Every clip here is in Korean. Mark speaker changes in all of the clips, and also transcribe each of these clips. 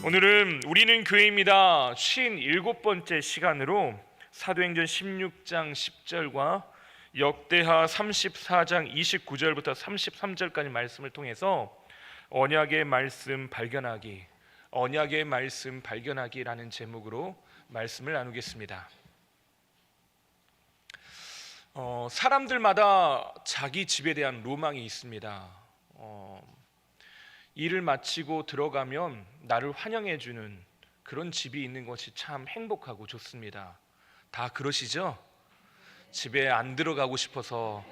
Speaker 1: 오늘은 우리는 교회입니다 57번째 시간으로 사도행전 16장 10절과 역대하 34장 29절부터 33절까지 말씀을 통해서 언약의 말씀 발견하기라는 제목으로 말씀을 나누겠습니다. 사람들마다 자기 집에 대한 로망이 있습니다. 일을 마치고 들어가면 나를 환영해주는 그런 집이 있는 것이 참 행복하고 좋습니다. 다 그러시죠? 집에 안 들어가고 싶어서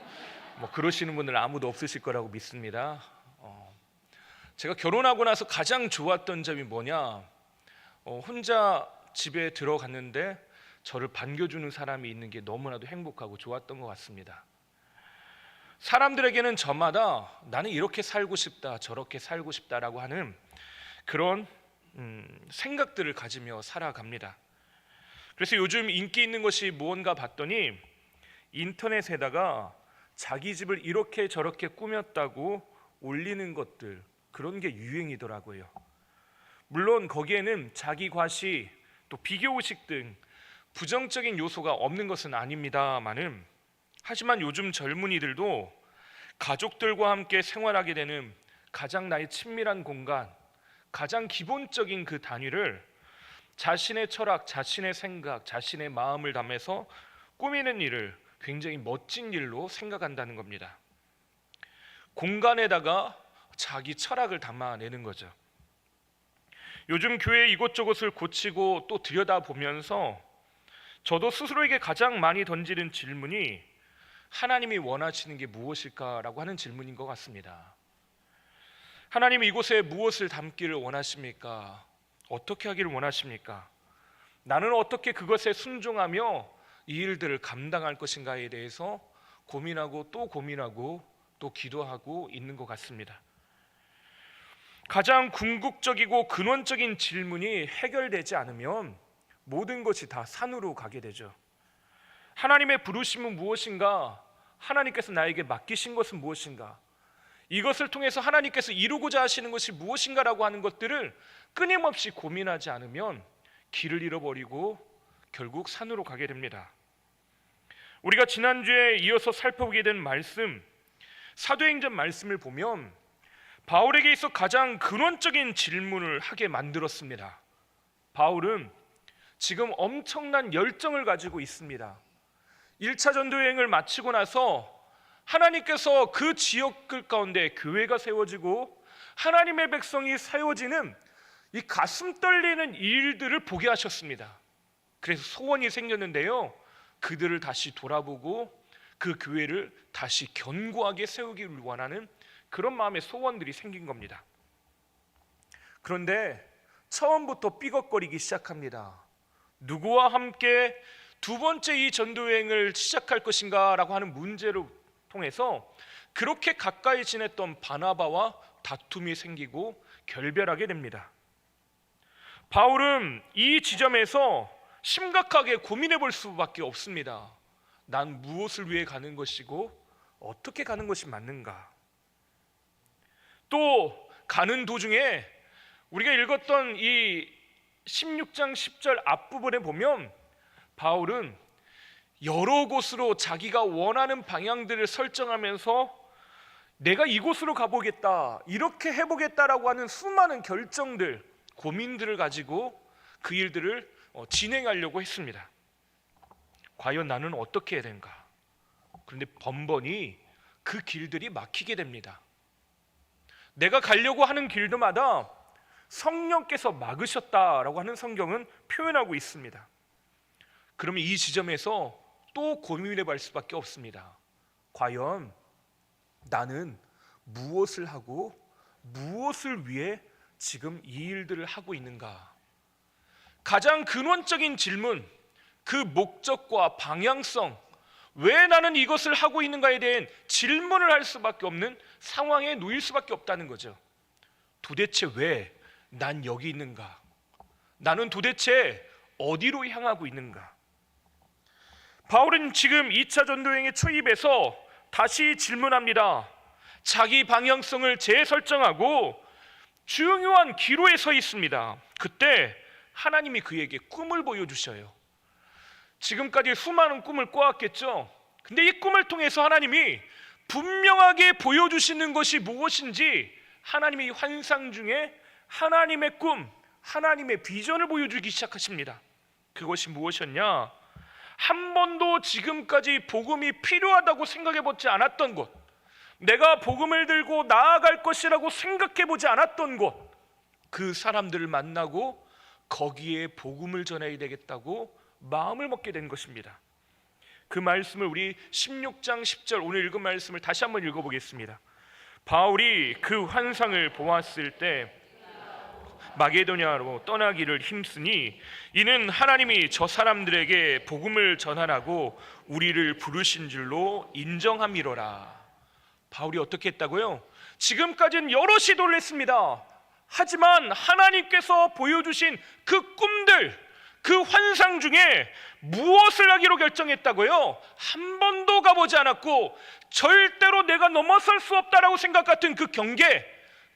Speaker 1: 그러시는 분들 아무도 없으실 거라고 믿습니다. 제가 결혼하고 나서 가장 좋았던 점이 뭐냐, 혼자 집에 들어갔는데 저를 반겨주는 사람이 있는 게 너무나도 행복하고 좋았던 것 같습니다. 사람들에게는 저마다 나는 이렇게 살고 싶다, 저렇게 살고 싶다라고 하는 그런 생각들을 가지며 살아갑니다. 그래서 요즘 인기 있는 것이 무언가 봤더니 인터넷에다가 자기 집을 이렇게 저렇게 꾸몄다고 올리는 것들, 그런 게 유행이더라고요. 물론 거기에는 자기 과시, 또 비교의식 등 부정적인 요소가 없는 것은 아닙니다만은, 하지만 요즘 젊은이들도 가족들과 함께 생활하게 되는 가장 나의 친밀한 공간, 가장 기본적인 그 단위를 자신의 철학, 자신의 생각, 자신의 마음을 담아서 꾸미는 일을 굉장히 멋진 일로 생각한다는 겁니다. 공간에다가 자기 철학을 담아내는 거죠. 요즘 교회 이곳저곳을 고치고 또 들여다보면서 저도 스스로에게 가장 많이 던지는 질문이 하나님이 원하시는 게 무엇일까라고 하는 질문인 것 같습니다. 하나님이 이곳에 무엇을 담기를 원하십니까? 어떻게 하기를 원하십니까? 나는 어떻게 그것에 순종하며 이 일들을 감당할 것인가에 대해서 고민하고 또 기도하고 있는 것 같습니다. 가장 궁극적이고 근원적인 질문이 해결되지 않으면 모든 것이 다 산으로 가게 되죠. 하나님의 부르심은 무엇인가? 하나님께서 나에게 맡기신 것은 무엇인가? 이것을 통해서 하나님께서 이루고자 하시는 것이 무엇인가라고 하는 것들을 끊임없이 고민하지 않으면 길을 잃어버리고 결국 산으로 가게 됩니다. 우리가 지난주에 이어서 살펴보게 된 말씀, 사도행전 말씀을 보면 바울에게 있어 가장 근원적인 질문을 하게 만들었습니다. 바울은 지금 엄청난 열정을 가지고 있습니다. 1차 전도여행을 마치고 나서 하나님께서 그 지역들 가운데 교회가 세워지고 하나님의 백성이 세워지는 이 가슴 떨리는 일들을 보게 하셨습니다. 그래서 소원이 생겼는데요, 그들을 다시 돌아보고 그 교회를 다시 견고하게 세우기를 원하는 그런 마음의 소원들이 생긴 겁니다. 그런데 처음부터 삐걱거리기 시작합니다. 누구와 함께 두 번째 이 전도여행을 시작할 것인가 라고 하는 문제를 통해서 그렇게 가까이 지냈던 바나바와 다툼이 생기고 결별하게 됩니다. 바울은 이 지점에서 심각하게 고민해 볼 수밖에 없습니다. 난 무엇을 위해 가는 것이고 어떻게 가는 것이 맞는가? 또 가는 도중에 우리가 읽었던 이 16장 10절 앞부분에 보면 바울은 여러 곳으로 자기가 원하는 방향들을 설정하면서 내가 이곳으로 가보겠다, 이렇게 해보겠다라고 하는 수많은 결정들, 고민들을 가지고 그 일들을 진행하려고 했습니다. 과연 나는 어떻게 해야 되는가? 그런데 번번이 그 길들이 막히게 됩니다. 내가 가려고 하는 길들마다 성령께서 막으셨다라고 하는 성경은 표현하고 있습니다. 그러면 이 지점에서 또 고민해 볼 수밖에 없습니다. 과연 나는 무엇을 하고 무엇을 위해 지금 이 일들을 하고 있는가? 가장 근원적인 질문, 그 목적과 방향성, 왜 나는 이것을 하고 있는가에 대한 질문을 할 수밖에 없는 상황에 놓일 수밖에 없다는 거죠. 도대체 왜 난 여기 있는가? 나는 도대체 어디로 향하고 있는가? 바울은 지금 2차 전도여행의 초입에서 다시 질문합니다. 자기 방향성을 재설정하고 중요한 기로에 서 있습니다. 그때 하나님이 그에게 꿈을 보여주셔요. 지금까지 수많은 꿈을 꿔왔겠죠. 근데 이 꿈을 통해서 하나님이 분명하게 보여주시는 것이 무엇인지 하나님의 환상 중에 하나님의 꿈, 하나님의 비전을 보여주기 시작하십니다. 그것이 무엇이었냐? 한 번도 지금까지 복음이 필요하다고 생각해보지 않았던 곳, 내가 복음을 들고 나아갈 것이라고 생각해보지 않았던 곳, 그 사람들을 만나고 거기에 복음을 전해야 되겠다고 마음을 먹게 된 것입니다. 그 말씀을 우리 16장 10절 오늘 읽은 말씀을 다시 한번 읽어보겠습니다. 바울이 그 환상을 보았을 때 마게도냐로 떠나기를 힘쓰니 이는 하나님이 저 사람들에게 복음을 전하라고 우리를 부르신 줄로 인정함이로라. 바울이 어떻게 했다고요? 지금까지는 여러 시도를 했습니다. 하지만 하나님께서 보여주신 그 꿈들, 그 환상 중에 무엇을 하기로 결정했다고요? 한 번도 가보지 않았고 절대로 내가 넘어설 수 없다라고 생각 같은 그 경계,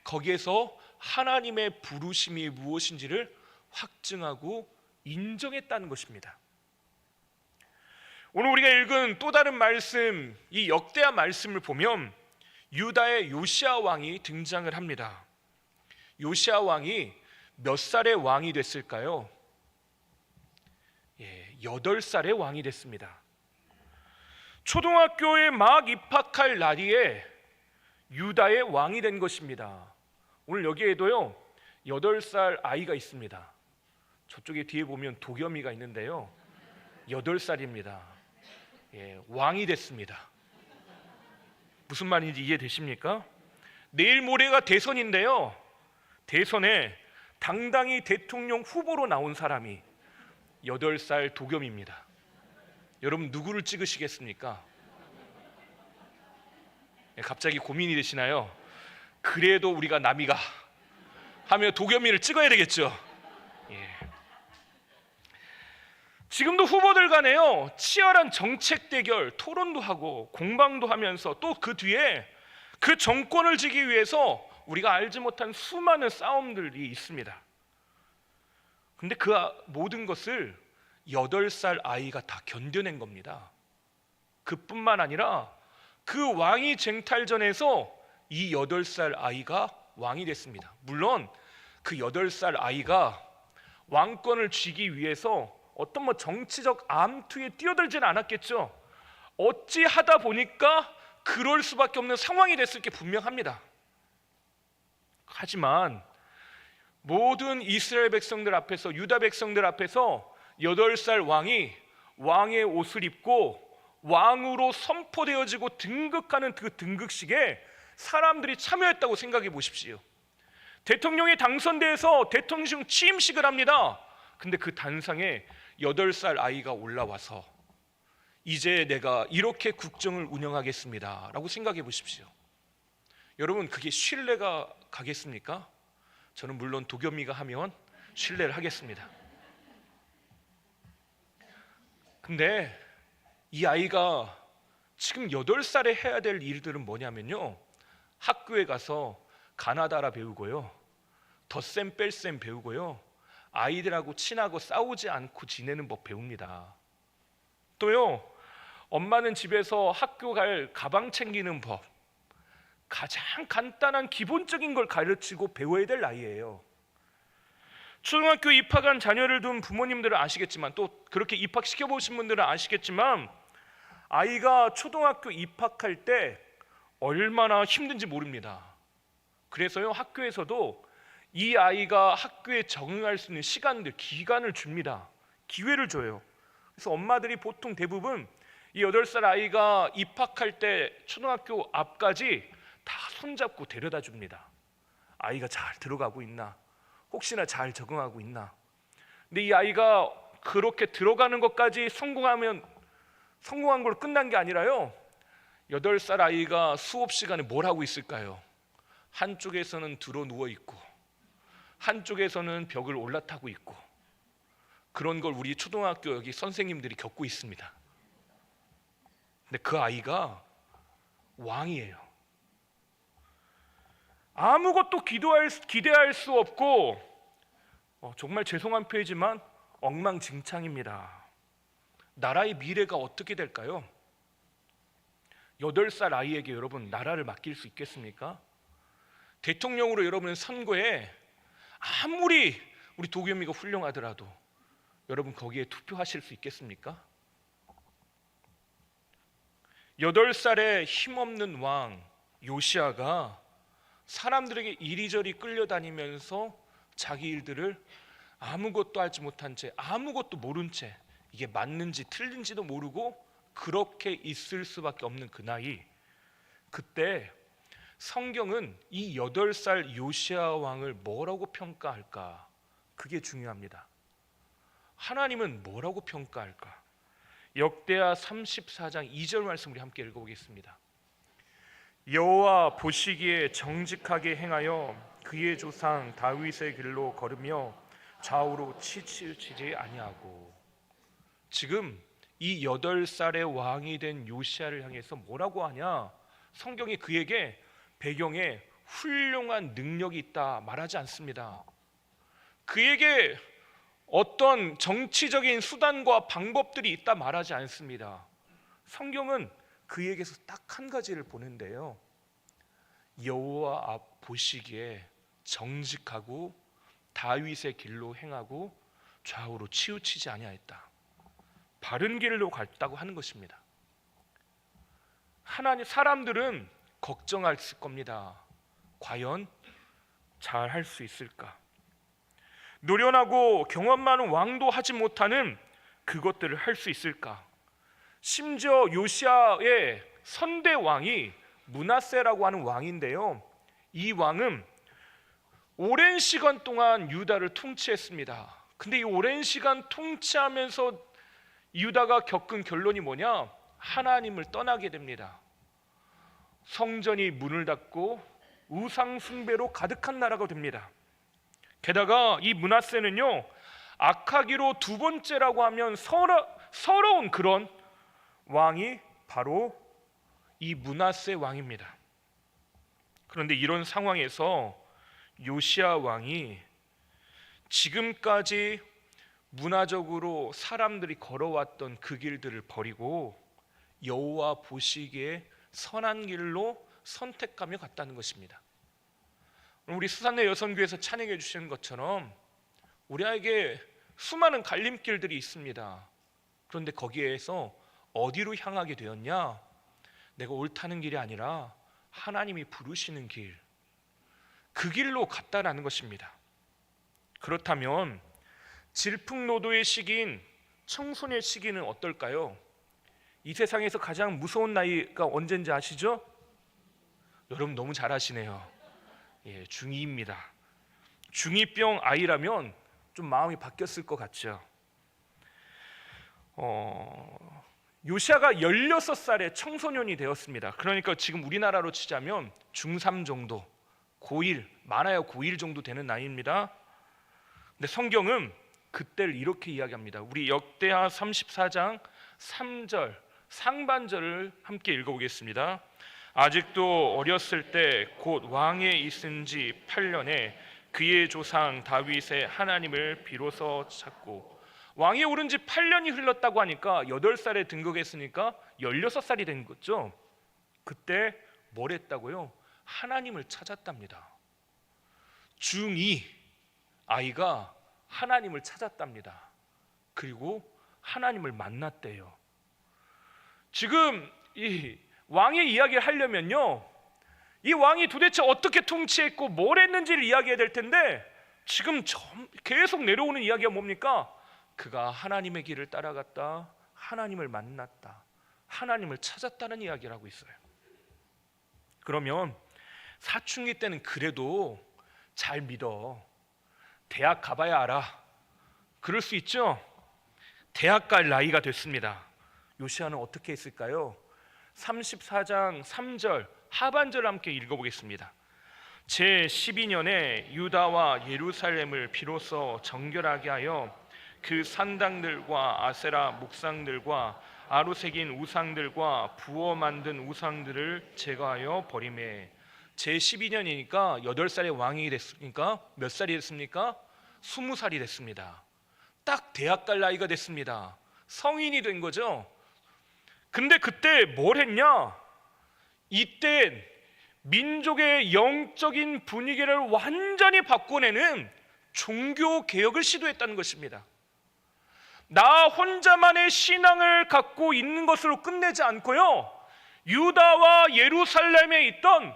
Speaker 1: 거기에서 하나님의 부르심이 무엇인지를 확증하고 인정했다는 것입니다. 오늘 우리가 읽은 또 다른 말씀, 이 역대하 말씀을 보면 유다의 요시야 왕이 등장을 합니다. 요시야 왕이 몇 살의 왕이 됐을까요? 8살의 왕이 됐습니다. 초등학교에 막 입학할 나이에 유다의 왕이 된 것입니다. 오늘 여기에도요 8살 아이가 있습니다. 저쪽에 뒤에 보면 도겸이가 있는데요 8살입니다. 왕이 됐습니다. 무슨 말인지 이해되십니까? 내일 모레가 대선인데요, 대선에 당당히 대통령 후보로 나온 사람이 8살 도겸입니다. 여러분 누구를 찍으시겠습니까? 갑자기 고민이 되시나요? 그래도 우리가 남이가 하며 도겸이를 찍어야 되겠죠. 지금도 후보들 간에요 치열한 정책 대결, 토론도 하고 공방도 하면서 또 그 뒤에 그 정권을 지기 위해서 우리가 알지 못한 수많은 싸움들이 있습니다. 근데 그 모든 것을 8살 아이가 다 견뎌낸 겁니다. 그뿐만 아니라 그 왕위 쟁탈전에서 이 8살 아이가 왕이 됐습니다. 물론 그 8살 아이가 왕권을 쥐기 위해서 어떤 정치적 암투에 뛰어들지는 않았겠죠. 어찌 하다 보니까 그럴 수밖에 없는 상황이 됐을 게 분명합니다. 하지만 모든 이스라엘 백성들 앞에서, 유다 백성들 앞에서 8살 왕이 왕의 옷을 입고 왕으로 선포되어지고 등극하는 그 등극식에 사람들이 참여했다고 생각해 보십시오. 대통령이 당선돼서 대통령 취임식을 합니다. 근데 그 단상에 8살 아이가 올라와서 이제 내가 이렇게 국정을 운영하겠습니다 라고 생각해 보십시오. 여러분 그게 신뢰가 가겠습니까? 저는 물론 도겸이가 하면 신뢰를 하겠습니다. 근데 이 아이가 지금 8살에 해야 될 일들은 뭐냐면요, 학교에 가서 가나다라 배우고요, 덧셈 뺄셈 배우고요, 아이들하고 친하고 싸우지 않고 지내는 법 배웁니다. 또요, 엄마는 집에서 학교 갈 가방 챙기는 법, 가장 간단한 기본적인 걸 가르치고 배워야 될 나이예요. 초등학교 입학한 자녀를 둔 부모님들은 아시겠지만, 또 그렇게 입학시켜 보신 분들은 아시겠지만, 아이가 초등학교 입학할 때 얼마나 힘든지 모릅니다. 그래서요 학교에서도 이 아이가 학교에 적응할 수 있는 시간들, 기간을 줍니다. 기회를 줘요. 그래서 엄마들이 보통 대부분 이 8살 아이가 입학할 때 초등학교 앞까지 다 손잡고 데려다 줍니다. 아이가 잘 들어가고 있나, 혹시나 잘 적응하고 있나. 근데 이 아이가 그렇게 들어가는 것까지 성공한 걸로 끝난 게 아니라요, 8살 아이가 수업 시간에 뭘 하고 있을까요? 한쪽에서는 들어 누워 있고 한쪽에서는 벽을 올라타고 있고, 그런 걸 우리 초등학교 여기 선생님들이 겪고 있습니다. 근데 그 아이가 왕이에요. 아무것도 기대할 수 없고 정말 죄송한 표현이지만 엉망진창입니다. 나라의 미래가 어떻게 될까요? 8살 아이에게 여러분 나라를 맡길 수 있겠습니까? 대통령으로 여러분 선거에 아무리 우리 도겸이가 훌륭하더라도 여러분 거기에 투표하실 수 있겠습니까? 8살의 힘없는 왕 요시아가 사람들에게 이리저리 끌려다니면서 자기 일들을 아무것도 알지 못한 채, 아무것도 모른 채, 이게 맞는지 틀린지도 모르고 그렇게 있을 수밖에 없는 그 나이, 그때 성경은 이 8살 요시아 왕을 뭐라고 평가할까? 그게 중요합니다. 하나님은 뭐라고 평가할까? 역대하 34장 2절 말씀 우리 함께 읽어보겠습니다. 여호와 보시기에 정직하게 행하여 그의 조상 다윗의 길로 걸으며 좌우로 치우치지 아니하고. 지금 이 8살의 왕이 된 요시아를 향해서 뭐라고 하냐? 성경이 그에게 배경에 훌륭한 능력이 있다 말하지 않습니다. 그에게 어떤 정치적인 수단과 방법들이 있다 말하지 않습니다. 성경은 그에게서 딱 한 가지를 보는데요, 여호와 앞 보시기에 정직하고 다윗의 길로 행하고 좌우로 치우치지 아니하였다. 바른 길로 갔다고 하는 것입니다. 하나님, 사람들은 걱정할 겁니다. 과연 잘 할 수 있을까? 노련하고 경험 많은 왕도 하지 못하는 그것들을 할 수 있을까? 심지어 요시아의 선대 왕이 므낫세라고 하는 왕인데요, 이 왕은 오랜 시간 동안 유다를 통치했습니다. 근데 이 오랜 시간 통치하면서 유다가 겪은 결론이 뭐냐? 하나님을 떠나게 됩니다. 성전이 문을 닫고 우상 숭배로 가득한 나라가 됩니다. 게다가 이 므낫세는요, 악하기로 두 번째라고 하면 서러운 그런 왕이 바로 이 므낫세 왕입니다. 그런데 이런 상황에서 요시아 왕이 지금까지 문화적으로 사람들이 걸어왔던 그 길들을 버리고 여호와 보시기에 선한 길로 선택하며 갔다는 것입니다. 우리 수산내 여선교회에서 찬양해 주시는 것처럼 우리에게 수많은 갈림길들이 있습니다. 그런데 거기에서 어디로 향하게 되었냐? 내가 옳다는 길이 아니라 하나님이 부르시는 길, 그 길로 갔다라는 것입니다. 그렇다면 질풍노도의 시기인 청소년의 시기는 어떨까요? 이 세상에서 가장 무서운 나이가 언제인지 아시죠? 여러분 너무 잘 아시네요. 중2입니다. 중2병 아이라면 좀 마음이 바뀌었을 것 같죠. 요시아가 16살에 청소년이 되었습니다. 그러니까 지금 우리나라로 치자면 중3 정도, 고1, 많아야 고1 정도 되는 나이입니다. 근데 성경은 그때를 이렇게 이야기합니다. 우리 역대하 34장 3절 상반절을 함께 읽어보겠습니다. 아직도 어렸을 때 곧 왕에 있은 지 8년에 그의 조상 다윗의 하나님을 비로소 찾고. 왕에 오른 지 8년이 흘렀다고 하니까 8살에 등극했으니까 16살이 된 거죠. 그때 뭘 했다고요? 하나님을 찾았답니다. 중2 아이가 하나님을 찾았답니다. 그리고 하나님을 만났대요. 지금 이 왕의 이야기를 하려면요, 이 왕이 도대체 어떻게 통치했고 뭘 했는지를 이야기해야 될 텐데 지금 계속 내려오는 이야기가 뭡니까? 그가 하나님의 길을 따라갔다, 하나님을 만났다, 하나님을 찾았다는 이야기를 하고 있어요. 그러면 사춘기 때는 그래도 잘 믿어. 대학 가봐야 알아. 그럴 수 있죠? 대학 갈 나이가 됐습니다. 요시아는 어떻게 했을까요? 34장 3절 하반절을 함께 읽어보겠습니다. 제 12년에 유다와 예루살렘을 비로소 정결하게 하여 그 산당들과 아세라 목상들과 아로 새긴 우상들과 부어 만든 우상들을 제거하여 버리매 제 12년이니까 8살에 왕이 됐으니까 몇 살이 됐습니까? 20살이 됐습니다. 딱 대학 갈 나이가 됐습니다. 성인이 된 거죠. 근데 그때 뭘 했냐? 이때 민족의 영적인 분위기를 완전히 바꿔내는 종교 개혁을 시도했다는 것입니다. 나 혼자만의 신앙을 갖고 있는 것으로 끝내지 않고요, 유다와 예루살렘에 있던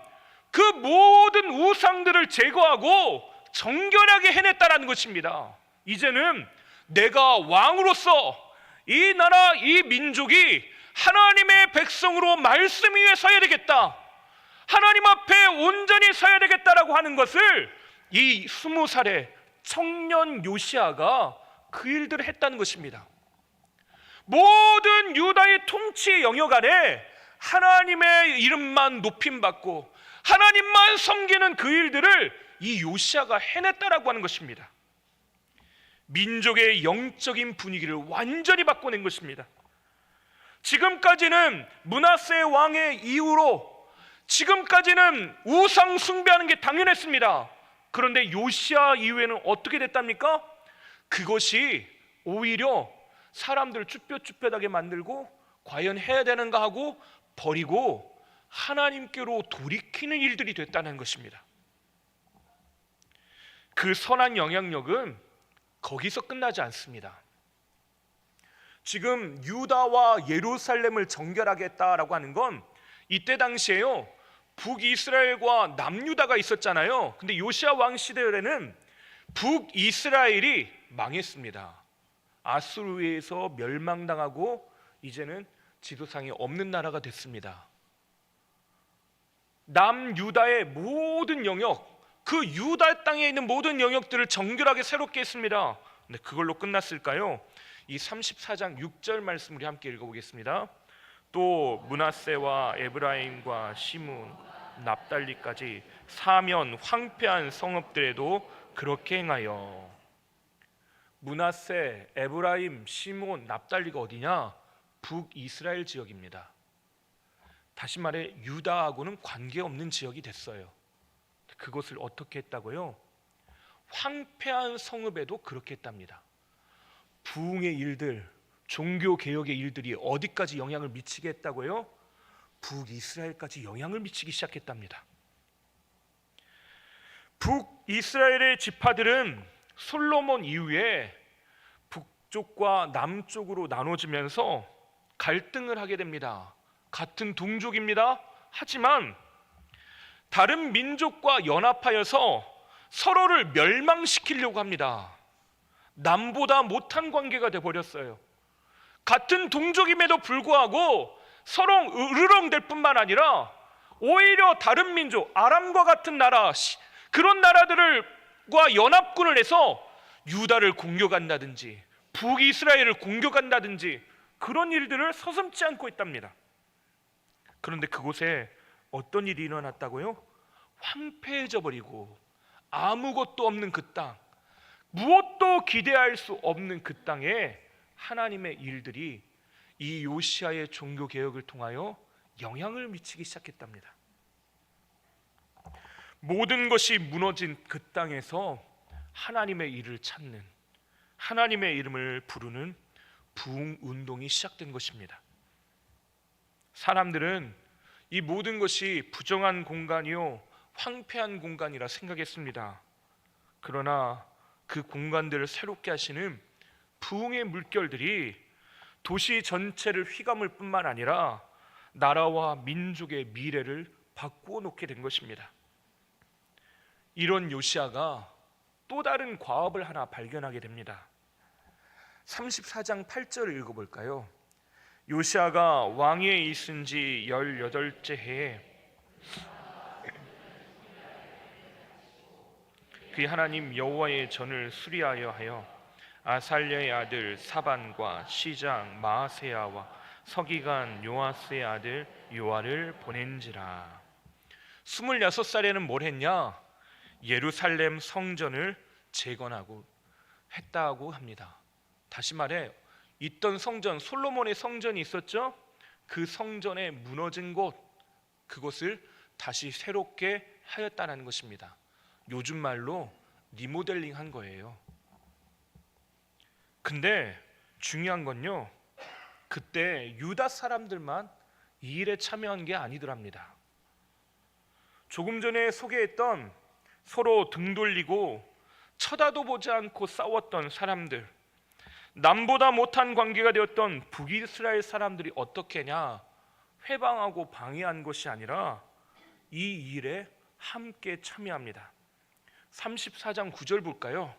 Speaker 1: 그 모든 우상들을 제거하고 정결하게 해냈다는 것입니다. 이제는 내가 왕으로서 이 나라, 이 민족이 하나님의 백성으로 말씀 위에 서야 되겠다, 하나님 앞에 온전히 서야 되겠다라고 하는 것을 이 20살의 청년 요시아가 그 일들을 했다는 것입니다. 모든 유다의 통치 영역 안에 하나님의 이름만 높임받고 하나님만 섬기는 그 일들을 이 요시아가 해냈다라고 하는 것입니다. 민족의 영적인 분위기를 완전히 바꿔낸 것입니다. 지금까지는 므낫세 왕의 이후로 지금까지는 우상 숭배하는 게 당연했습니다. 그런데 요시아 이후에는 어떻게 됐답니까? 그것이 오히려 사람들을 쭈뼛쭈뼛하게 만들고 과연 해야 되는가 하고 버리고 하나님께로 돌이키는 일들이 됐다는 것입니다. 그 선한 영향력은 거기서 끝나지 않습니다. 지금 유다와 예루살렘을 정결하겠다라고 하는 건 이때 당시에요, 북이스라엘과 남유다가 있었잖아요. 근데 요시아 왕 시대에는 북이스라엘이 망했습니다. 아수르에서 멸망당하고 이제는 지도상에 없는 나라가 됐습니다. 남유다의 모든 영역, 그 유다 땅에 있는 모든 영역들을 정결하게 새롭게 했습니다. 근데 그걸로 끝났을까요? 이 34장 6절 말씀 우리 함께 읽어보겠습니다. 또 므낫세와 에브라임과 시므온, 납달리까지 사면 황폐한 성읍들에도 그렇게 행하여. 므낫세, 에브라임, 시므온, 납달리가 어디냐? 북이스라엘 지역입니다. 다시 말해 유다하고는 관계없는 지역이 됐어요. 그것을 어떻게 했다고요? 황폐한 성읍에도 그렇게 했답니다. 부흥의 일들, 종교개혁의 일들이 어디까지 영향을 미치게 했다고요? 북이스라엘까지 영향을 미치기 시작했답니다. 북이스라엘의 지파들은 솔로몬 이후에 북쪽과 남쪽으로 나눠지면서 갈등을 하게 됩니다. 같은 동족입니다. 하지만 다른 민족과 연합하여서 서로를 멸망시키려고 합니다. 남보다 못한 관계가 되어버렸어요. 같은 동족임에도 불구하고 서로 으르렁댈 뿐만 아니라 오히려 다른 민족, 아람과 같은 나라, 그런 나라들과 연합군을 해서 유다를 공격한다든지 북이스라엘을 공격한다든지 그런 일들을 서슴지 않고 있답니다. 그런데 그곳에 어떤 일이 일어났다고요? 황폐해져 버리고 아무것도 없는 그 땅, 무엇도 기대할 수 없는 그 땅에 하나님의 일들이 이 요시아의 종교개혁을 통하여 영향을 미치기 시작했답니다. 모든 것이 무너진 그 땅에서 하나님의 일을 찾는, 하나님의 이름을 부르는 부흥운동이 시작된 것입니다. 사람들은 이 모든 것이 부정한 공간이요 황폐한 공간이라 생각했습니다. 그러나 그 공간들을 새롭게 하시는 부흥의 물결들이 도시 전체를 휘감을 뿐만 아니라 나라와 민족의 미래를 바꾸어 놓게 된 것입니다. 이런 요시아가 또 다른 과업을 하나 발견하게 됩니다. 34장 8절을 읽어볼까요? 요시아가 왕위에 있은 지 18째 해에 그의 하나님 여호와의 전을 수리하여 하여 아살랴의 아들 사반과 시장 마아세야와 서기관 요아스의 아들 요아를 보낸지라. 26살에는 뭘 했냐? 예루살렘 성전을 재건하고 했다고 합니다. 다시 말해 있던 성전, 솔로몬의 성전이 있었죠? 그 성전의 무너진 곳, 그것을 다시 새롭게 하였다는 것입니다. 요즘 말로 리모델링 한 거예요. 근데 중요한 건요, 그때 유다 사람들만 이 일에 참여한 게 아니더랍니다. 조금 전에 소개했던 서로 등 돌리고 쳐다도 보지 않고 싸웠던 사람들, 남보다 못한 관계가 되었던 북이스라엘 사람들이 어떻게냐, 회방하고 방해한 것이 아니라 이 일에 함께 참여합니다. 34장 9절 볼까요?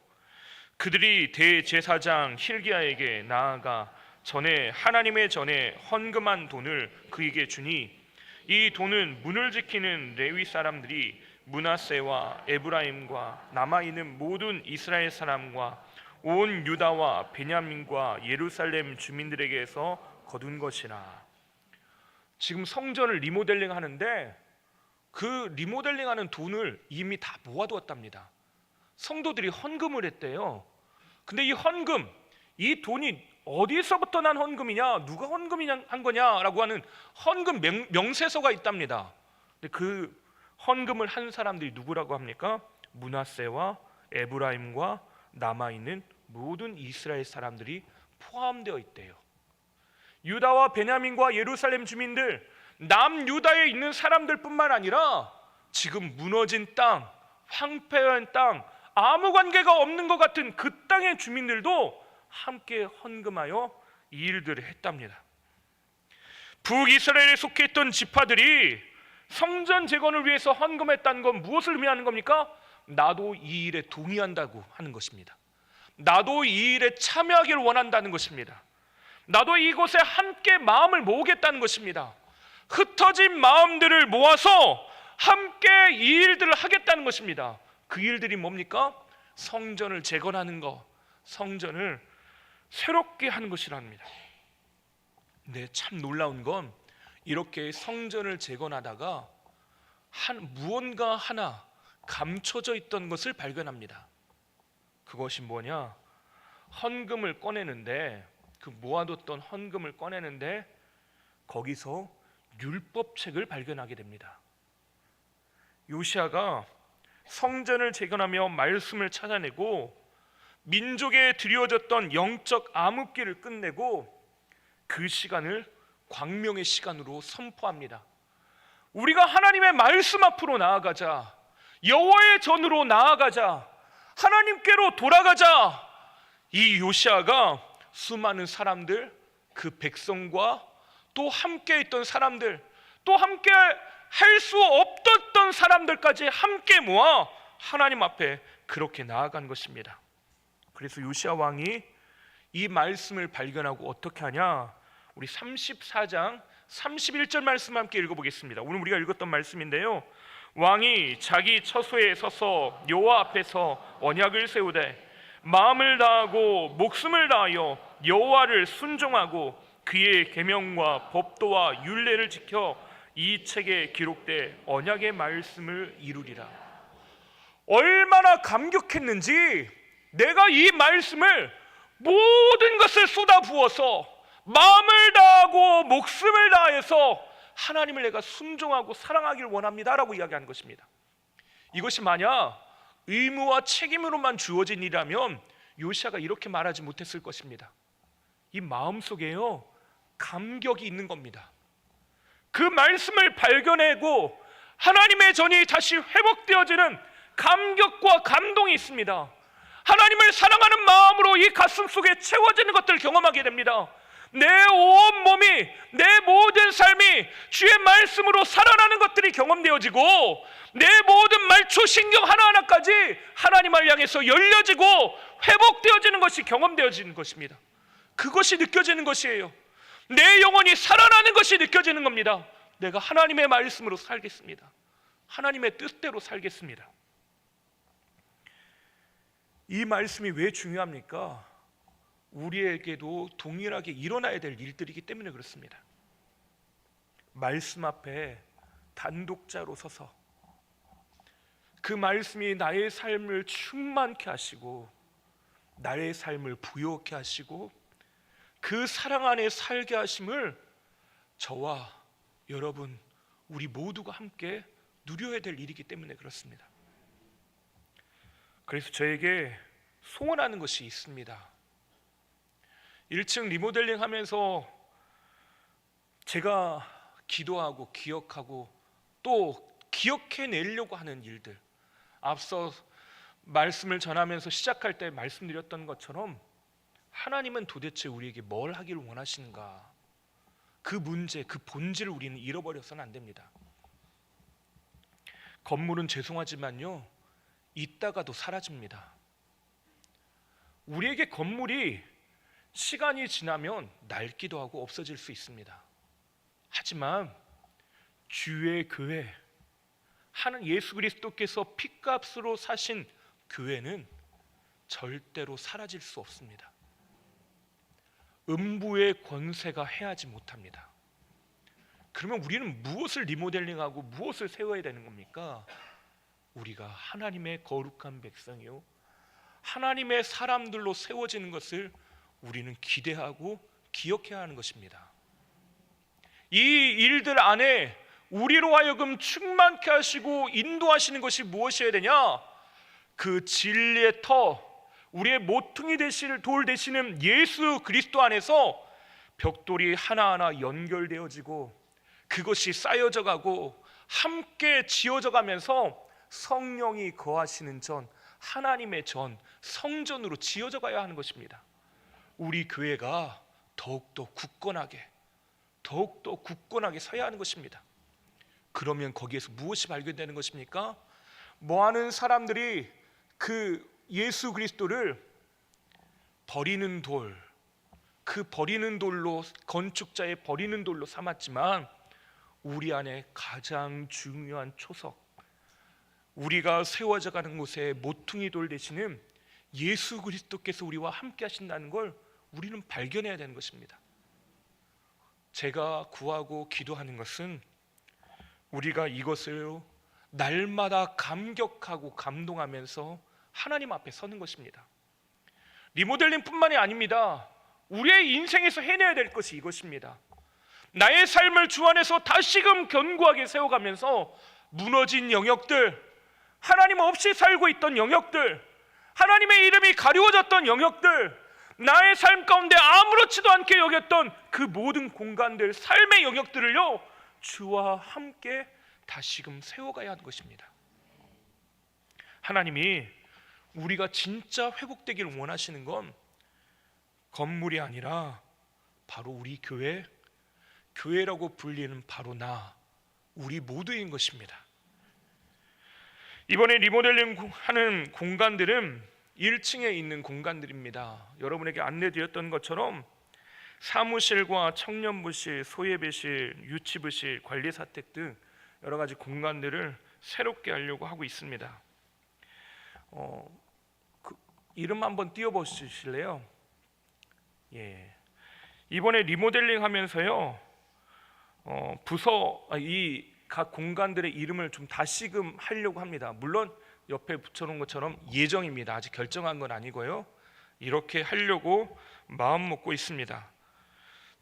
Speaker 1: 그들이 대제사장 힐기야에게 나아가 전에 하나님의 전에 헌금한 돈을 그에게 주니 이 돈은 문을 지키는 레위 사람들이 므낫세와 에브라임과 남아있는 모든 이스라엘 사람과 온 유다와 베냐민과 예루살렘 주민들에게서 거둔 것이라. 지금 성전을 리모델링 하는데 그 리모델링하는 돈을 이미 다 모아두었답니다. 성도들이 헌금을 했대요. 근데 이 헌금, 이 돈이 어디서부터 난 헌금이냐, 누가 헌금이냐 한 거냐라고 하는 헌금 명세서가 있답니다. 근데 그 헌금을 한 사람들이 누구라고 합니까? 므낫세와 에브라임과 남아있는 모든 이스라엘 사람들이 포함되어 있대요. 유다와 베냐민과 예루살렘 주민들, 남유다에 있는 사람들뿐만 아니라 지금 무너진 땅, 황폐한 땅, 아무 관계가 없는 것 같은 그 땅의 주민들도 함께 헌금하여 이 일들을 했답니다. 북이스라엘에 속했던 지파들이 성전 재건을 위해서 헌금했다는 건 무엇을 의미하는 겁니까? 나도 이 일에 동의한다고 하는 것입니다. 나도 이 일에 참여하기를 원한다는 것입니다. 나도 이곳에 함께 마음을 모으겠다는 것입니다. 흩어진 마음들을 모아서 함께 이 일들을 하겠다는 것입니다. 그 일들이 뭡니까? 성전을 재건하는 것, 성전을 새롭게 하는 것이랍니다. 네, 참 놀라운 건 이렇게 성전을 재건하다가 무언가 하나 감춰져 있던 것을 발견합니다. 그것이 뭐냐? 헌금을 꺼내는데, 그 모아뒀던 헌금을 꺼내는데 거기서 율법책을 발견하게 됩니다. 요시야가 성전을 재건하며 말씀을 찾아내고 민족에 드려졌던 영적 암흑기를 끝내고 그 시간을 광명의 시간으로 선포합니다. 우리가 하나님의 말씀 앞으로 나아가자, 여호와의 전으로 나아가자, 하나님께로 돌아가자. 이 요시야가 수많은 사람들, 그 백성과 또 함께 있던 사람들, 또 함께 할 수 없었던 사람들까지 함께 모아 하나님 앞에 그렇게 나아간 것입니다. 그래서 요시야 왕이 이 말씀을 발견하고 어떻게 하냐? 우리 34장 31절 말씀 함께 읽어보겠습니다. 오늘 우리가 읽었던 말씀인데요, 왕이 자기 처소에 서서 여호와 앞에서 언약을 세우되 마음을 다하고 목숨을 다하여 여호와를 순종하고 그의 계명과 법도와 율례를 지켜 이 책에 기록돼 언약의 말씀을 이루리라. 얼마나 감격했는지, 내가 이 말씀을 모든 것을 쏟아부어서 마음을 다하고 목숨을 다해서 하나님을 내가 순종하고 사랑하기를 원합니다라고 이야기하는 것입니다. 이것이 만약 의무와 책임으로만 주어진 일이라면 요시야가 이렇게 말하지 못했을 것입니다. 이 마음속에요, 감격이 있는 겁니다. 그 말씀을 발견하고 하나님의 전이 다시 회복되어지는 감격과 감동이 있습니다. 하나님을 사랑하는 마음으로 이 가슴 속에 채워지는 것들을 경험하게 됩니다. 내 온 몸이, 내 모든 삶이 주의 말씀으로 살아나는 것들이 경험되어지고 내 모든 말초 신경 하나하나까지 하나님을 향해서 열려지고 회복되어지는 것이 경험되어지는 것입니다. 그것이 느껴지는 것이에요. 내 영혼이 살아나는 것이 느껴지는 겁니다. 내가 하나님의 말씀으로 살겠습니다. 하나님의 뜻대로 살겠습니다. 이 말씀이 왜 중요합니까? 우리에게도 동일하게 일어나야 될 일들이기 때문에 그렇습니다. 말씀 앞에 단독자로 서서 그 말씀이 나의 삶을 충만케 하시고 나의 삶을 부요케 하시고 그 사랑 안에 살게 하심을 저와 여러분, 우리 모두가 함께 누려야 될 일이기 때문에 그렇습니다. 그래서 저에게 소원하는 것이 있습니다. 1층 리모델링 하면서 제가 기도하고 기억하고 또 기억해내려고 하는 일들, 앞서 말씀을 전하면서 시작할 때 말씀드렸던 것처럼 하나님은 도대체 우리에게 뭘 하기를 원하시는가, 그 문제, 그 본질을 우리는 잃어버려서는 안 됩니다. 건물은 죄송하지만요, 있다가도 사라집니다. 우리에게 건물이 시간이 지나면 낡기도 하고 없어질 수 있습니다. 하지만 주의 교회, 하는 예수 그리스도께서 핏값으로 사신 교회는 절대로 사라질 수 없습니다. 음부의 권세가 해하지 못합니다. 그러면 우리는 무엇을 리모델링하고 무엇을 세워야 되는 겁니까? 우리가 하나님의 거룩한 백성이요, 하나님의 사람들로 세워지는 것을 우리는 기대하고 기억해야 하는 것입니다. 이 일들 안에 우리로 하여금 충만케 하시고 인도하시는 것이 무엇이어야 되냐? 그 진리의 터, 우리의 모퉁이 되실 돌 되시는 예수 그리스도 안에서 벽돌이 하나하나 연결되어지고 그것이 쌓여져 가고 함께 지어져 가면서 성령이 거하시는 전, 하나님의 전, 성전으로 지어져 가야 하는 것입니다. 우리 교회가 더욱더 굳건하게 서야 하는 것입니다. 그러면 거기에서 무엇이 발견되는 것입니까? 많은 사람들이 그 예수 그리스도를 버리는 돌, 그 버리는 돌로, 건축자의 버리는 돌로 삼았지만 우리 안에 가장 중요한 초석, 우리가 세워져 가는 곳에 모퉁이 돌 되시는 예수 그리스도께서 우리와 함께 하신다는 걸 우리는 발견해야 되는 것입니다. 제가 구하고 기도하는 것은 우리가 이것을 날마다 감격하고 감동하면서 하나님 앞에 서는 것입니다. 리모델링뿐만이 아닙니다. 우리의 인생에서 해내야 될 것이 이것입니다. 나의 삶을 주 안에서 다시금 견고하게 세워가면서 무너진 영역들, 하나님 없이 살고 있던 영역들, 하나님의 이름이 가리워졌던 영역들, 나의 삶 가운데 아무렇지도 않게 여겼던 그 모든 공간들, 삶의 영역들을요, 주와 함께 다시금 세워가야 하는 것입니다. 하나님이 우리가 진짜 회복되기를 원하시는 건 건물이 아니라 바로 우리 교회라고 불리는 바로 우리 모두인 것입니다. 이번에 리모델링 하는 공간들은 1층에 있는 공간들입니다. 여러분에게 안내드렸던 것처럼 사무실과 청년부실, 소예배실, 유치부실, 관리사택 등 여러 가지 공간들을 새롭게 하려고 하고 있습니다. 이름 한번 띄워보실래요? 예. 이번에 리모델링 하면서요, 이 각 공간들의 이름을 좀 다시금 하려고 합니다. 물론 옆에 붙여놓은 것처럼 예정입니다. 아직 결정한 건 아니고요. 이렇게 하려고 마음 먹고 있습니다.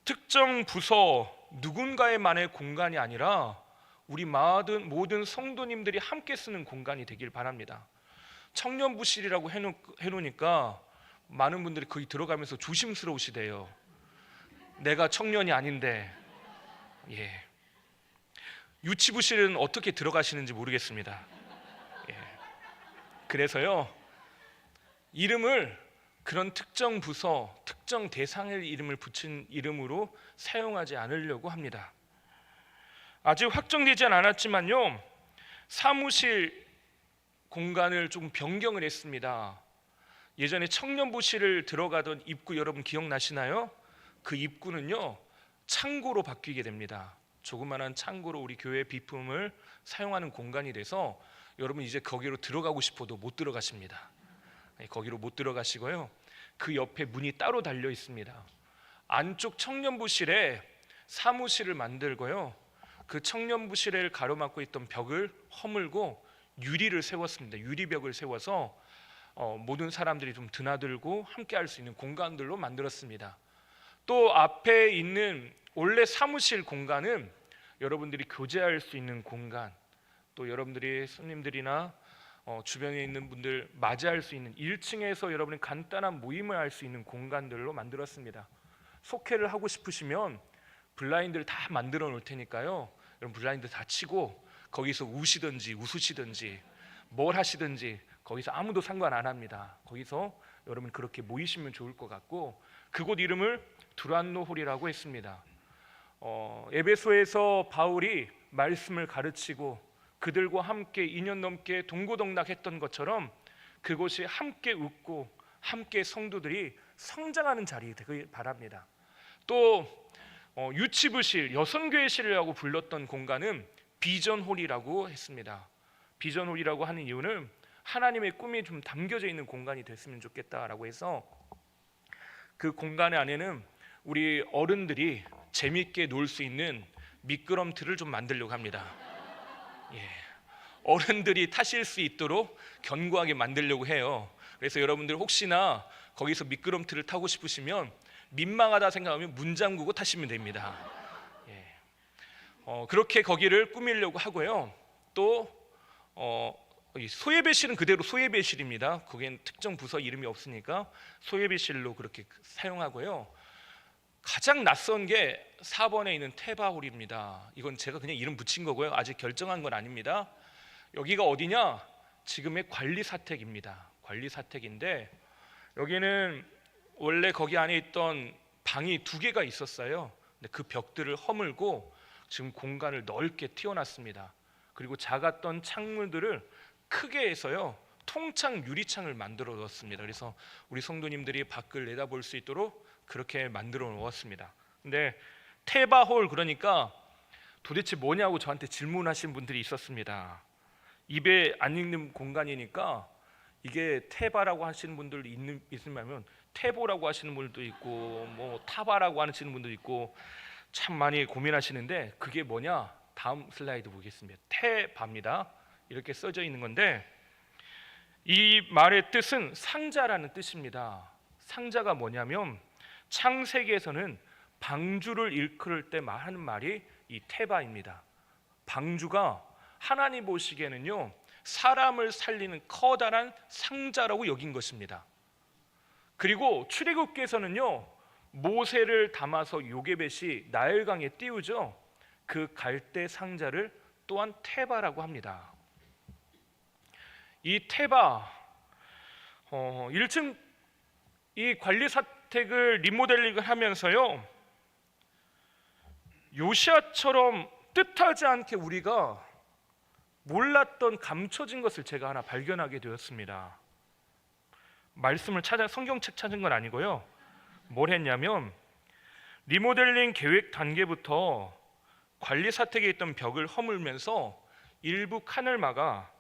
Speaker 1: 특정 부서 누군가의만의 공간이 아니라 우리 모든 성도님들이 함께 쓰는 공간이 되길 바랍니다. 청년부실이라고 해놓으니까 많은 분들이 거기 들어가면서 조심스러우시대요. 내가 청년이 아닌데. 예. 유치부실은 어떻게 들어가시는지 모르겠습니다. 예. 그래서요, 이름을 그런 특정 부서, 특정 대상의 이름을 붙인 이름으로 사용하지 않으려고 합니다. 아직 확정되지 않았지만요, 사무실 공간을 좀 변경을 했습니다. 예전에 청년부실을 들어가던 입구 여러분 기억나시나요? 그 입구는요, 창고로 바뀌게 됩니다. 조그마한 창고로 우리 교회 비품을 사용하는 공간이 돼서 여러분 이제 거기로 들어가고 싶어도 못 들어가십니다. 거기로 못 들어가시고요, 그 옆에 문이 따로 달려 있습니다. 안쪽 청년부실에 사무실을 만들고요, 그 청년부실을 가로막고 있던 벽을 허물고 유리를 세웠습니다. 유리벽을 세워서 모든 사람들이 좀 드나들고 함께 할 수 있는 공간들로 만들었습니다. 또 앞에 있는 원래 사무실 공간은 여러분들이 교제할 수 있는 공간, 또 여러분들이 손님들이나 주변에 있는 분들 맞이할 수 있는 1층에서 여러분이 간단한 모임을 할 수 있는 공간들로 만들었습니다. 속회를 하고 싶으시면 블라인드를 다 만들어 놓을 테니까요. 여러분 블라인드 다 치고 거기서 우시든지 웃으시든지 뭘 하시든지 거기서 아무도 상관 안 합니다. 거기서 여러분 그렇게 모이시면 좋을 것 같고, 그곳 이름을 두란노 홀이라고 했습니다. 에베소에서 바울이 말씀을 가르치고 그들과 함께 2년 넘게 동고동락했던 것처럼 그곳이 함께 웃고 함께 성도들이 성장하는 자리 되길 바랍니다. 또 유치부실, 여성교회실이라고 불렀던 공간은 비전홀이라고 했습니다. 비전홀이라고 하는 이유는 하나님의 꿈이 좀 담겨져 있는 공간이 됐으면 좋겠다라고 해서 그 공간 안에는 우리 어른들이 재밌게 놀 수 있는 미끄럼틀을 좀 만들려고 합니다. 어른들이 타실 수 있도록 견고하게 만들려고 해요. 그래서 여러분들 혹시나 거기서 미끄럼틀을 타고 싶으시면 민망하다 생각하면 문 잠그고 타시면 됩니다. 그렇게 거기를 꾸미려고 하고요. 또 소예배실은 그대로 소예배실입니다. 거기엔 특정 부서 이름이 없으니까 소예배실로 그렇게 사용하고요. 가장 낯선 게 4번에 있는 테바홀입니다. 이건 제가 그냥 이름 붙인 거고요. 아직 결정한 건 아닙니다. 여기가 어디냐? 지금의 관리사택입니다. 관리사택인데 여기는 원래 거기 안에 있던 방이 2개가 있었어요. 근데 그 벽들을 허물고 지금 공간을 넓게 틔워놨습니다. 그리고 작았던 창문들을 크게 해서요, 통창 유리창을 만들어 놓았습니다. 그래서 우리 성도님들이 밖을 내다볼 수 있도록 그렇게 만들어 놓았습니다. 근데 테바홀, 그러니까 도대체 뭐냐고 저한테 질문하신 분들이 있었습니다. 입에 안 익는 공간이니까 이게 테바라고 하시는 분들 있으면 테보라고 하시는 분들도 있고 뭐 타바라고 하시는 분도 있고 참 많이 고민하시는데, 그게 뭐냐? 다음 슬라이드 보겠습니다. 테바입니다. 이렇게 써져 있는 건데 이 말의 뜻은 상자라는 뜻입니다. 상자가 뭐냐면 창세기에서는 방주를 일컬을 때 하는 말이 이 테바입니다. 방주가 하나님 보시기에는요, 사람을 살리는 커다란 상자라고 여긴 것입니다. 그리고 출애굽기에서는요, 모세를 담아서 요게벳이 나일강에 띄우죠. 그 갈대 상자를 또한 테바라고 합니다. 이 테바 1층 이 관리사택을 리모델링을 하면서요, 요시아처럼 뜻하지 않게 우리가 몰랐던 감춰진 것을 제가 하나 발견하게 되었습니다. 말씀을 성경책 찾은 건 아니고요. 뭘 했냐면 리모델링 계획 단계부터 관리사택에 있던 벽을 허물면서 일부 칸을 막아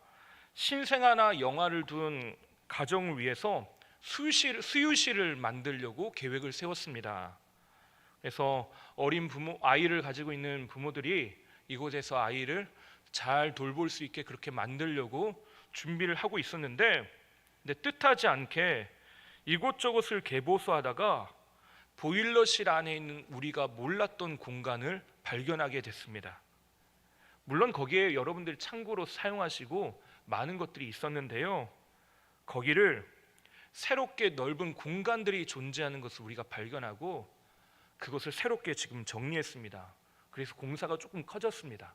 Speaker 1: 신생아나 영아를 둔 가정을 위해서 수유실을 만들려고 계획을 세웠습니다. 그래서 어린 아이를 가지고 있는 부모들이 이곳에서 아이를 잘 돌볼 수 있게 그렇게 만들려고 준비를 하고 있었는데, 근데 뜻하지 않게 이곳저곳을 개보수하다가 보일러실 안에 있는 우리가 몰랐던 공간을 발견하게 됐습니다. 물론 거기에 여러분들이 창고로 사용하시고 많은 것들이 있었는데요, 거기를 새롭게 넓은 공간들이 존재하는 것을 우리가 발견하고 그것을 새롭게 지금 정리했습니다. 그래서 공사가 조금 커졌습니다.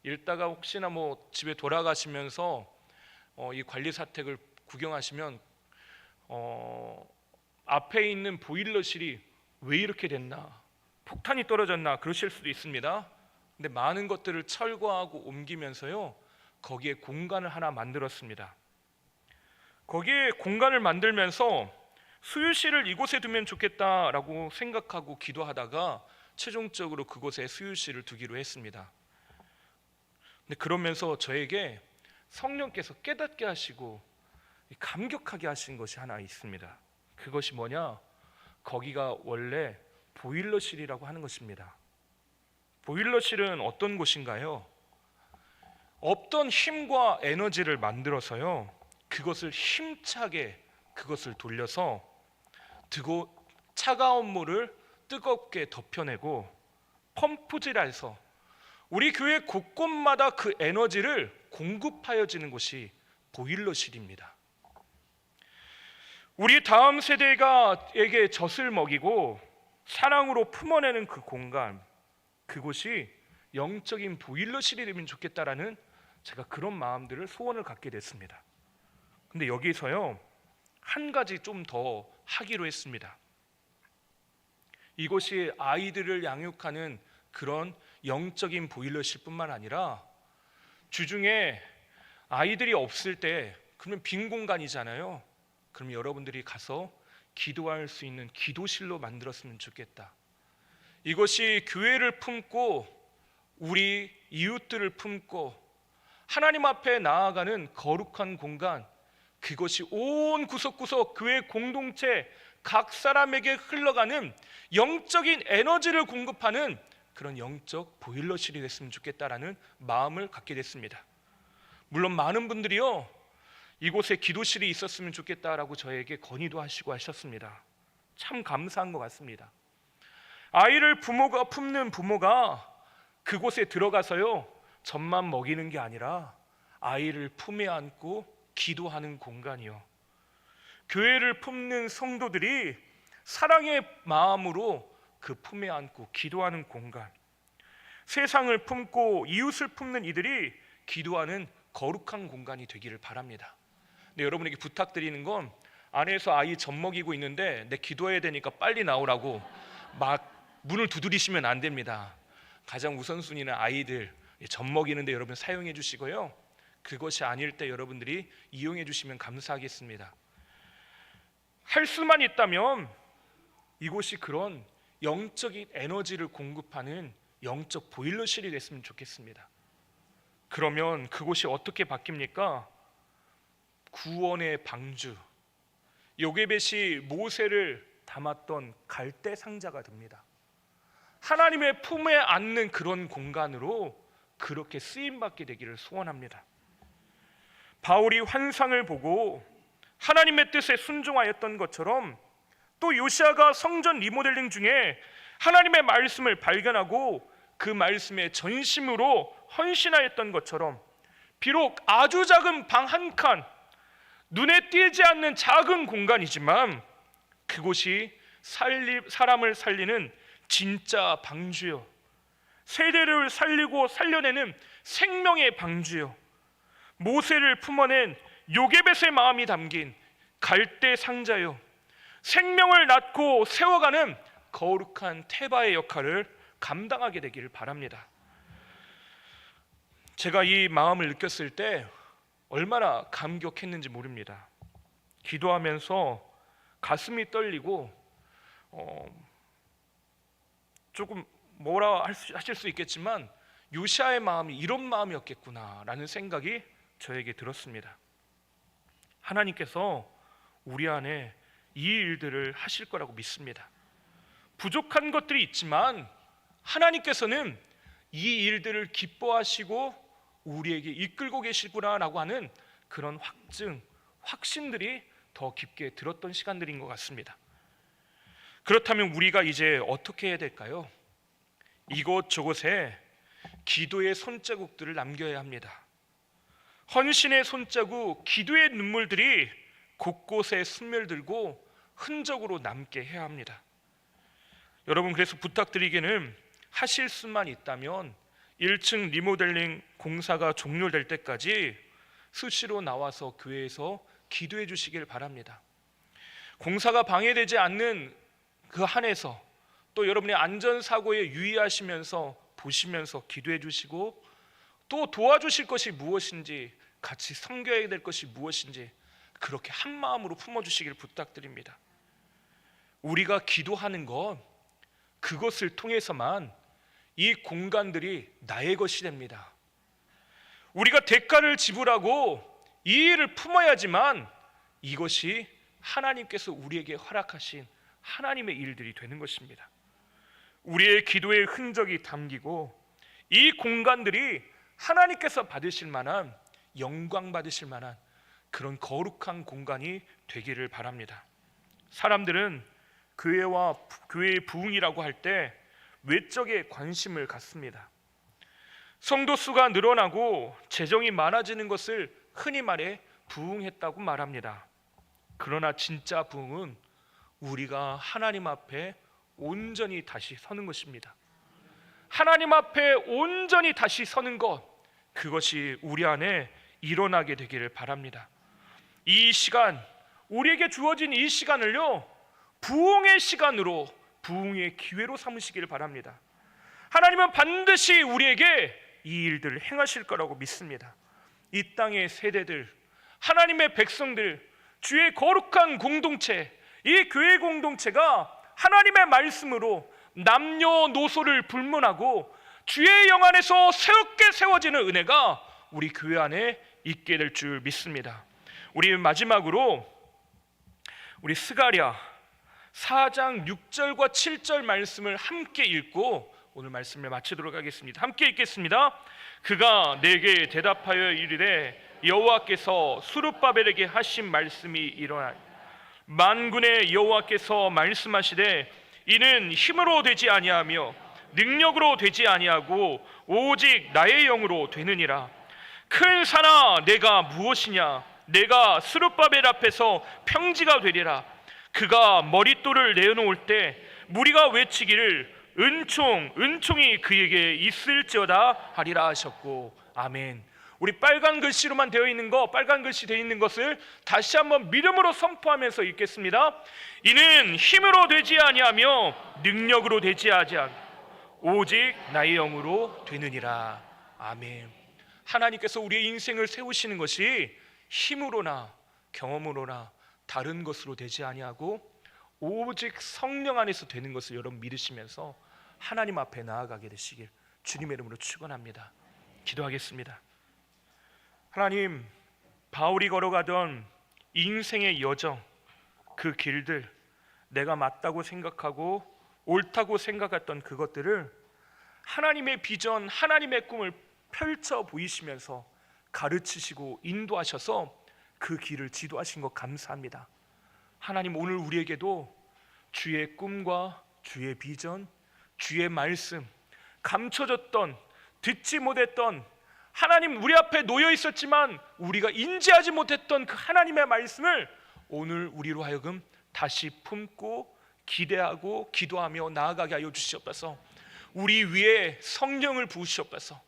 Speaker 1: 읽다가 혹시나 집에 돌아가시면서 이 관리사택을 구경하시면 앞에 있는 보일러실이 왜 이렇게 됐나, 폭탄이 떨어졌나 그러실 수도 있습니다. 근데 많은 것들을 철거하고 옮기면서요, 거기에 공간을 하나 만들었습니다. 거기에 공간을 만들면서 수유실을 이곳에 두면 좋겠다라고 생각하고 기도하다가 최종적으로 그곳에 수유실을 두기로 했습니다. 근데 그러면서 저에게 성령께서 깨닫게 하시고 감격하게 하신 것이 하나 있습니다. 그것이 뭐냐? 거기가 원래 보일러실이라고 하는 것입니다. 보일러실은 어떤 곳인가요? 없던 힘과 에너지를 만들어서요, 그것을 힘차게 그것을 돌려서 차가운 물을 뜨겁게 덮여내고 펌프질해서 우리 교회 곳곳마다 그 에너지를 공급하여지는 곳이 보일러실입니다. 우리 다음 세대가에게 젖을 먹이고 사랑으로 품어내는 그 공간, 그곳이 영적인 보일러실이 되면 좋겠다라는 제가 그런 마음들을 소원을 갖게 됐습니다. 근데 여기서요, 한 가지 좀 더 하기로 했습니다. 이곳이 아이들을 양육하는 그런 영적인 보일러실뿐만 아니라 주중에 아이들이 없을 때, 그러면 빈 공간이잖아요. 그럼 여러분들이 가서 기도할 수 있는 기도실로 만들었으면 좋겠다. 이것이 교회를 품고 우리 이웃들을 품고 하나님 앞에 나아가는 거룩한 공간, 그것이 온 구석구석 교회 공동체 각 사람에게 흘러가는 영적인 에너지를 공급하는 그런 영적 보일러실이 됐으면 좋겠다라는 마음을 갖게 됐습니다. 물론 많은 분들이요, 이곳에 기도실이 있었으면 좋겠다라고 저에게 건의도 하시고 하셨습니다. 참 감사한 것 같습니다. 아이를 품는 부모가 그곳에 들어가서요, 젖만 먹이는 게 아니라 아이를 품에 안고 기도하는 공간이요, 교회를 품는 성도들이 사랑의 마음으로 그 품에 안고 기도하는 공간, 세상을 품고 이웃을 품는 이들이 기도하는 거룩한 공간이 되기를 바랍니다. 근데 여러분에게 부탁드리는 건, 안에서 아이 젖 먹이고 있는데 내 기도해야 되니까 빨리 나오라고 막 문을 두드리시면 안 됩니다. 가장 우선순위는 아이들 젖 먹이는데 여러분 사용해 주시고요, 그것이 아닐 때 여러분들이 이용해 주시면 감사하겠습니다. 할 수만 있다면 이곳이 그런 영적인 에너지를 공급하는 영적 보일러실이 됐으면 좋겠습니다. 그러면 그곳이 어떻게 바뀝니까? 구원의 방주, 요게벳이 모세를 담았던 갈대 상자가 됩니다. 하나님의 품에 안는 그런 공간으로 그렇게 쓰임받게 되기를 소원합니다. 바울이 환상을 보고 하나님의 뜻에 순종하였던 것처럼, 또 요시아가 성전 리모델링 중에 하나님의 말씀을 발견하고 그 말씀에 전심으로 헌신하였던 것처럼, 비록 아주 작은 방 한 칸, 눈에 띄지 않는 작은 공간이지만 그곳이 사람을 살리는 진짜 방주요, 세대를 살리고 살려내는 생명의 방주요, 모세를 품어낸 요게벳의 마음이 담긴 갈대 상자요, 생명을 낳고 세워가는 거룩한 테바의 역할을 감당하게 되기를 바랍니다. 제가 이 마음을 느꼈을 때 얼마나 감격했는지 모릅니다. 기도하면서 가슴이 떨리고 조금 뭐라 하실 수 있겠지만, 요시아의 마음이 이런 마음이었겠구나라는 생각이 저에게 들었습니다. 하나님께서 우리 안에 이 일들을 하실 거라고 믿습니다. 부족한 것들이 있지만 하나님께서는 이 일들을 기뻐하시고 우리에게 이끌고 계시구나라고 하는 그런 확신들이 더 깊게 들었던 시간들인 것 같습니다. 그렇다면 우리가 이제 어떻게 해야 될까요? 이곳저곳에 기도의 손자국들을 남겨야 합니다. 헌신의 손자국, 기도의 눈물들이 곳곳에 스며들고 흔적으로 남게 해야 합니다. 여러분, 그래서 부탁드리기는, 하실 수만 있다면 1층 리모델링 공사가 종료될 때까지 수시로 나와서 교회에서 기도해 주시길 바랍니다. 공사가 방해되지 않는 그 한에서 또 여러분의 안전사고에 유의하시면서 보시면서 기도해 주시고, 또 도와주실 것이 무엇인지, 같이 섬겨야 될 것이 무엇인지 그렇게 한 마음으로 품어주시길 부탁드립니다. 우리가 기도하는 것, 그것을 통해서만 이 공간들이 나의 것이 됩니다. 우리가 대가를 지불하고 이 일을 품어야지만 이것이 하나님께서 우리에게 허락하신 하나님의 일들이 되는 것입니다. 우리의 기도의 흔적이 담기고 이 공간들이 하나님께서 받으실 만한, 영광 받으실 만한 그런 거룩한 공간이 되기를 바랍니다. 사람들은 교회의 부흥이라고 할 때 외적에 관심을 갖습니다. 성도 수가 늘어나고 재정이 많아지는 것을 흔히 말해 부흥했다고 말합니다. 그러나 진짜 부흥은 우리가 하나님 앞에 온전히 다시 서는 것입니다. 하나님 앞에 온전히 다시 서는 것, 그것이 우리 안에 일어나게 되기를 바랍니다. 이 시간, 우리에게 주어진 이 시간을요, 부흥의 시간으로, 부흥의 기회로 삼으시기를 바랍니다. 하나님은 반드시 우리에게 이 일들을 행하실 거라고 믿습니다. 이 땅의 세대들, 하나님의 백성들, 주의 거룩한 공동체, 이 교회 공동체가 하나님의 말씀으로 남녀노소를 불문하고 주의 영 안에서 새롭게 세워지는 은혜가 우리 교회 안에 있게 될 줄 믿습니다. 우리 마지막으로 우리 스가랴 4장 6절과 7절 말씀을 함께 읽고 오늘 말씀을 마치도록 하겠습니다. 함께 읽겠습니다. 그가 내게 대답하여 이르되 여호와께서 스룹바벨에게 하신 말씀이 이러하니 만군의 여호와께서 말씀하시되 이는 힘으로 되지 아니하며 능력으로 되지 아니하고 오직 나의 영으로 되느니라. 큰 산아 내가 무엇이냐? 내가 스룹바벨 앞에서 평지가 되리라. 그가 머릿돌을 내어놓을 때 무리가 외치기를 은총이 그에게 있을지어다 하리라 하셨고. 아멘. 우리 빨간 글씨로만 되어 있는 거, 빨간 글씨 되어 있는 것을 다시 한번 믿음으로 선포하면서 읽겠습니다. 이는 힘으로 되지 아니하며 능력으로 되지 아니하며 오직 나의 영으로 되느니라. 아멘. 하나님께서 우리의 인생을 세우시는 것이 힘으로나 경험으로나 다른 것으로 되지 아니하고 오직 성령 안에서 되는 것을 여러분 믿으시면서 하나님 앞에 나아가게 되시길 주님의 이름으로 축원합니다. 기도하겠습니다. 하나님, 바울이 걸어가던 인생의 여정, 그 길들, 내가 맞다고 생각하고 옳다고 생각했던 그것들을 하나님의 비전, 하나님의 꿈을 펼쳐 보이시면서 가르치시고 인도하셔서 그 길을 지도하신 것 감사합니다. 하나님, 오늘 우리에게도 주의 꿈과 주의 비전, 주의 말씀, 감춰졌던, 듣지 못했던, 하나님 우리 앞에 놓여 있었지만 우리가 인지하지 못했던 그 하나님의 말씀을 오늘 우리로 하여금 다시 품고 기대하고 기도하며 나아가게 하여 주시옵소서. 우리 위에 성령을 부으시옵소서.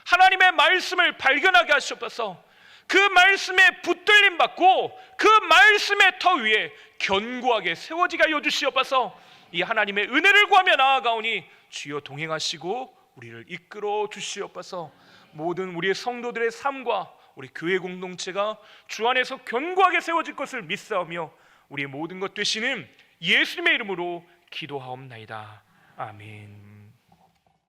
Speaker 1: 하나님의 말씀을 발견하게 하시옵소서. 그 말씀에 붙들림 받고 그 말씀의 터 위에 견고하게 세워지게 하여 주시옵소서. 이 하나님의 은혜를 구하며 나아가오니 주여 동행하시고 우리를 이끌어 주시옵소서. 모든 우리의 성도들의 삶과 우리 교회 공동체가 주 안에서 견고하게 세워질 것을 믿사오며 우리의 모든 것 되시는 예수님의 이름으로 기도하옵나이다. 아멘.